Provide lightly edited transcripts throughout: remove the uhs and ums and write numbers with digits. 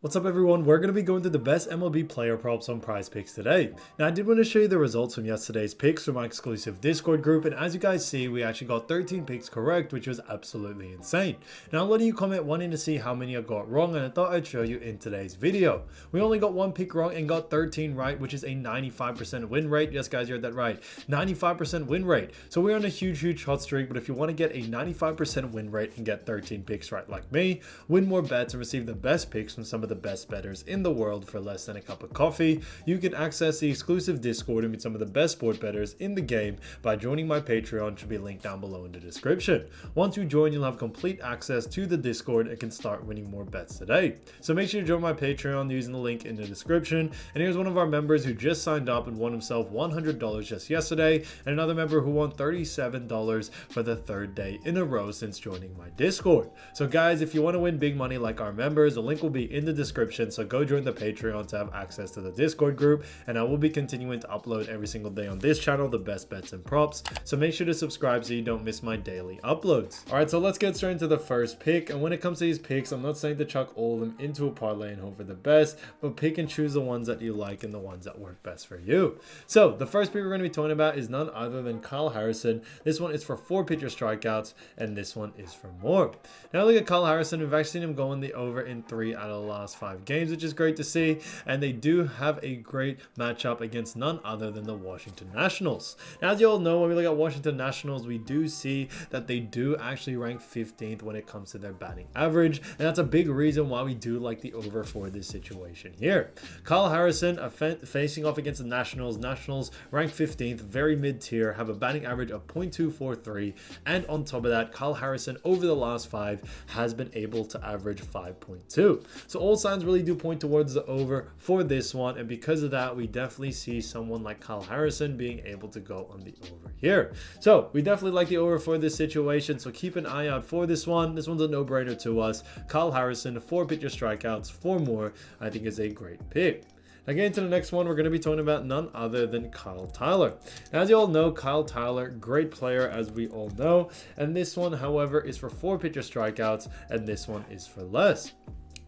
What's up everyone, we're going to be going through the best MLB player props on PrizePicks today. Now I did want to show you the results from yesterday's picks from my exclusive Discord group, and as you guys see we actually got 13 picks correct, which was absolutely insane. Now a lot of you comment wanting to see how many I got wrong, and I thought I'd show you in today's video. We only got one pick wrong and got 13 right, which is a 95% win rate. Yes guys, you heard that right, 95% win rate. So we're on a huge hot streak, but if you want to get a 95% win rate and get 13 picks right like me, win more bets and receive the best picks from some of the best bettors in the world for less than a cup of coffee, you can access the exclusive Discord and meet some of the best sport bettors in the game by joining my Patreon, which will be linked down below in the description. Once you join, you'll have complete access to the Discord and can start winning more bets today. So make sure to join my Patreon using the link in the description. And here's one of our members who just signed up and won himself $100 just yesterday, and another member who won $37 for the third day in a row since joining my Discord. So guys, if you want to win big money like our members, the link will be in the description. So go join the Patreon to have access to the Discord group, and I will be continuing to upload every single day on this channel the best bets and props. So make sure to subscribe so you don't miss my daily uploads. All right, so let's get straight into the first pick. And when it comes to these picks, I'm not saying to chuck all of them into a parlay and hope for the best, but pick and choose the ones that you like and the ones that work best for you. So the first pick we're going to be talking about is none other than Kyle Harrison. This one is for 4 pitcher strikeouts, and this one is for more. Now look at Kyle Harrison. We've actually seen him going the over in 3 out of the last 5 games, which is great to see, and they do have a great matchup against none other than the Washington Nationals. Now, as you all know, when we look at Washington Nationals, we do see that they do actually rank 15th when it comes to their batting average, and that's a big reason why we do like the over for this situation here. Kyle Harrison facing off against the Nationals. Nationals ranked 15th, very mid-tier, have a batting average of .243, and on top of that, Kyle Harrison over the last 5 has been able to average 5.2. So all signs really do point towards the over for this one, and because of that, we definitely see someone like Kyle Harrison being able to go on the over here. So we definitely like the over for this situation, so keep an eye out for this one. This one's a no-brainer to us. Kyle Harrison, 4 pitcher strikeouts, 4 more, I think is a great pick. Now getting to the next one, we're going to be talking about none other than Kyle Tyler. As you all know, Kyle Tyler, great player as we all know, and this one, however, is for 4 pitcher strikeouts, and this one is for less.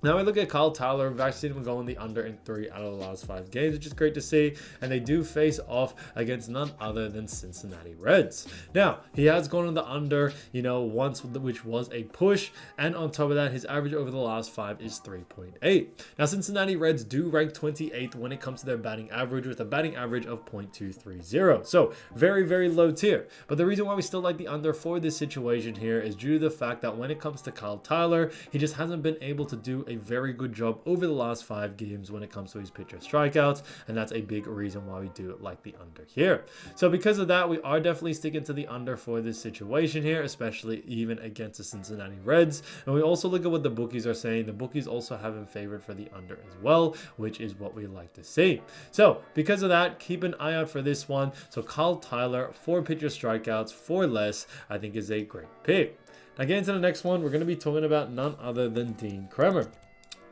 Now we look at Kyle Tyler. We've actually seen him going the under in 3 out of the last 5 games, which is great to see. And they do face off against none other than Cincinnati Reds. Now, he has gone on the under, once, which was a push. And on top of that, his average over the last 5 is 3.8. Now, Cincinnati Reds do rank 28th when it comes to their batting average, with a batting average of .230. So very low tier. But the reason why we still like the under for this situation here is due to the fact that when it comes to Kyle Tyler, he just hasn't been able to do a very good job over the last 5 games when it comes to his pitcher strikeouts, and that's a big reason why we do like the under here. So because of that, we are definitely sticking to the under for this situation here, especially even against the Cincinnati Reds. And we also look at what the bookies are saying. The bookies also have him favored for the under as well, which is what we like to see. So because of that, keep an eye out for this one. So Kyle Tyler, 4 pitcher strikeouts, 4 less, I think is a great pick. Now getting to the next one, we're going to be talking about none other than Dean Kremer.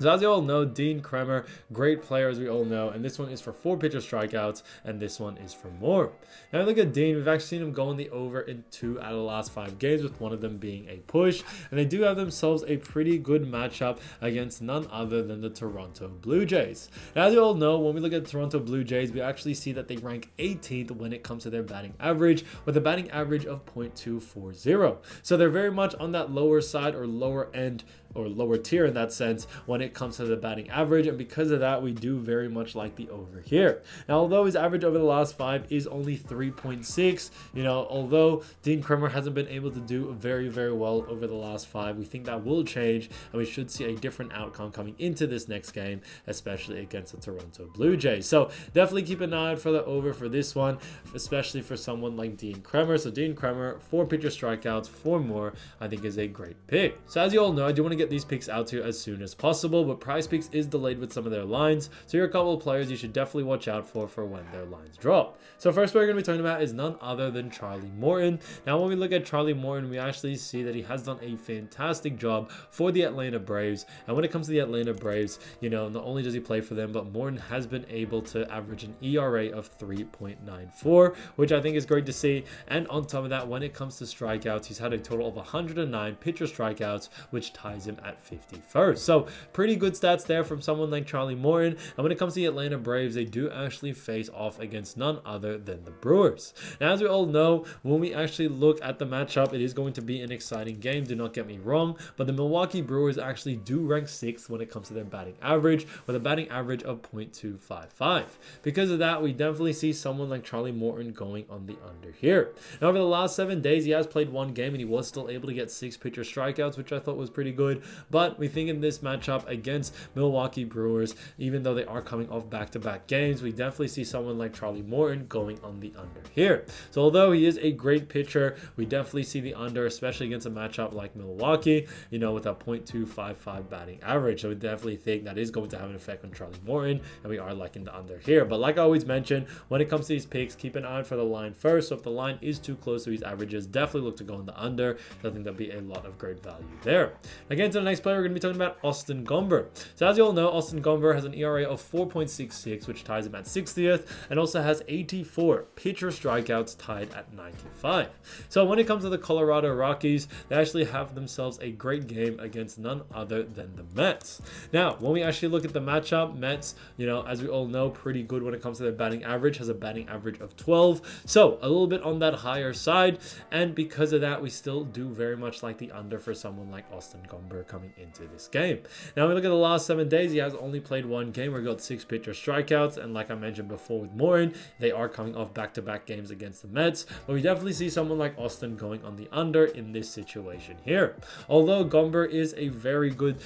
So as you all know, Dean Kremer, great player as we all know, and this one is for 4 pitcher strikeouts, and this one is for more. Now look at Dean. We've actually seen him going the over in 2 out of the last 5 games, with one of them being a push, and they do have themselves a pretty good matchup against none other than the Toronto Blue Jays. Now, as you all know, when we look at the Toronto Blue Jays, we actually see that they rank 18th when it comes to their batting average, with a batting average of .240. So they're very much on that lower side, or lower end, or lower tier in that sense when it comes to the batting average, and because of that, we do very much like the over here. Now, although his average over the last 5 is only 3.6, although Dean Kremer hasn't been able to do very well over the last 5, we think that will change, and we should see a different outcome coming into this next game, especially against the Toronto Blue Jays. So definitely keep an eye out for the over for this one, especially for someone like Dean Kremer. So Dean Kremer, 4 pitcher strikeouts, 4 more, I think is a great pick. So as you all know, I do want to get these picks out to you as soon as possible, but PrizePicks is delayed with some of their lines, so here are a couple of players you should definitely watch out for when their lines drop. So first we're going to be talking about is none other than Charlie Morton. Now when we look at Charlie Morton, we actually see that he has done a fantastic job for the Atlanta Braves, and when it comes to the Atlanta Braves, not only does he play for them, but Morton has been able to average an ERA of 3.94, which I think is great to see. And on top of that, when it comes to strikeouts, he's had a total of 109 pitcher strikeouts, which ties him at 51st. So pretty good stats there from someone like Charlie Morton. And when it comes to the Atlanta Braves, they do actually face off against none other than the Brewers. Now, as we all know, when we actually look at the matchup, it is going to be an exciting game, do not get me wrong, but the Milwaukee Brewers actually do rank 6th when it comes to their batting average, with a batting average of .255. Because of that, we definitely see someone like Charlie Morton going on the under here. Now, over the last 7 days, he has played one game and he was still able to get 6 pitcher strikeouts, which I thought was pretty good. But we think in this matchup against Milwaukee Brewers, even though they are coming off back-to-back games, we definitely see someone like Charlie Morton going on the under here. So although he is a great pitcher, we definitely see the under, especially against a matchup like Milwaukee, with a .255 batting average. So we definitely think that is going to have an effect on Charlie Morton, and we are liking the under here. But like I always mention, when it comes to these picks, keep an eye out for the line first. So if the line is too close to these averages, definitely look to go on the under. I think there'll be a lot of great value there. Again, to the next player, we're going to be talking about Austin Gomber. So as you all know, Austin Gomber has an ERA of 4.66, which ties him at 60th, and also has 84 pitcher strikeouts, tied at 95. So when it comes to the Colorado Rockies, they actually have themselves a great game against none other than the Mets. Now, when we actually look at the matchup, Mets, as we all know, pretty good when it comes to their batting average, has a batting average of 12. So a little bit on that higher side. And because of that, we still do very much like the under for someone like Austin Gomber coming into this game. Now, when we look at the last 7 days, he has only played one game where he got 6 pitcher strikeouts. And like I mentioned before with Morton, they are coming off back-to-back games against the Mets. But we definitely see someone like Austin going on the under in this situation here. Although Gomber is a very good,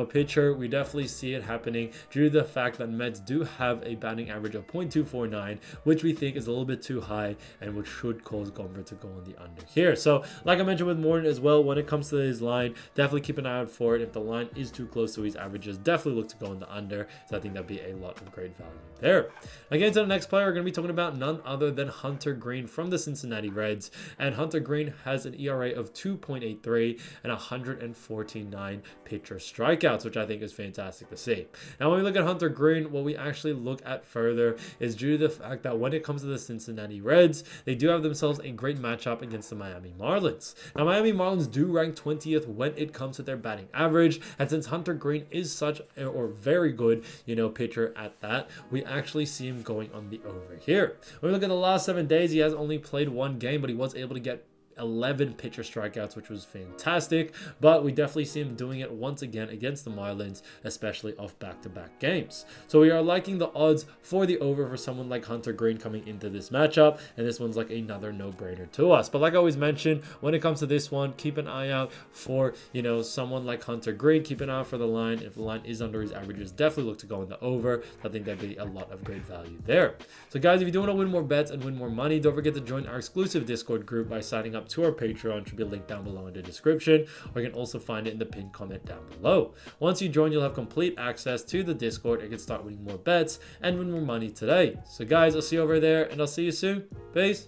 pitcher, we definitely see it happening due to the fact that Mets do have a batting average of .249, which we think is a little bit too high and which should cause Gomber to go on the under here. So like I mentioned with Morton as well, when it comes to his line, definitely keep an eye out for it. If the line is too close to his averages, definitely look to go on the under. So I think that'd be a lot of great value there. Again, to the next player, we're going to be talking about none other than Hunter Greene from the Cincinnati Reds. And Hunter Greene has an ERA of 2.83 and 149 pitcher strikeouts, which I think is fantastic to see. Now, when we look at Hunter Greene, what we actually look at further is due to the fact that when it comes to the Cincinnati Reds, they do have themselves a great matchup against the Miami Marlins. Now, Miami Marlins do rank 20th when it comes to their batting average, and since Hunter Greene is such or very good, pitcher at that, we actually see him going on the over here. When we look at the last 7 days, he has only played one game, but he was able to get 11 pitcher strikeouts, which was fantastic, but we definitely see him doing it once again against the Marlins, especially off back-to-back games. So we are liking the odds for the over for someone like Hunter Greene coming into this matchup, and this one's like another no-brainer to us. But like I always mention, when it comes to this one, keep an eye out for, someone like Hunter Greene. Keep an eye out for the line. If the line is under his averages, definitely look to go in the over. I think that'd be a lot of great value there. So guys, if you do want to win more bets and win more money, don't forget to join our exclusive Discord group by signing up to our Patreon. Should be linked down below in the description, or you can also find it in the pinned comment down below. Once you join, you'll have complete access to the Discord and can start winning more bets and win more money today. So guys, I'll see you over there, and I'll see you soon. Peace.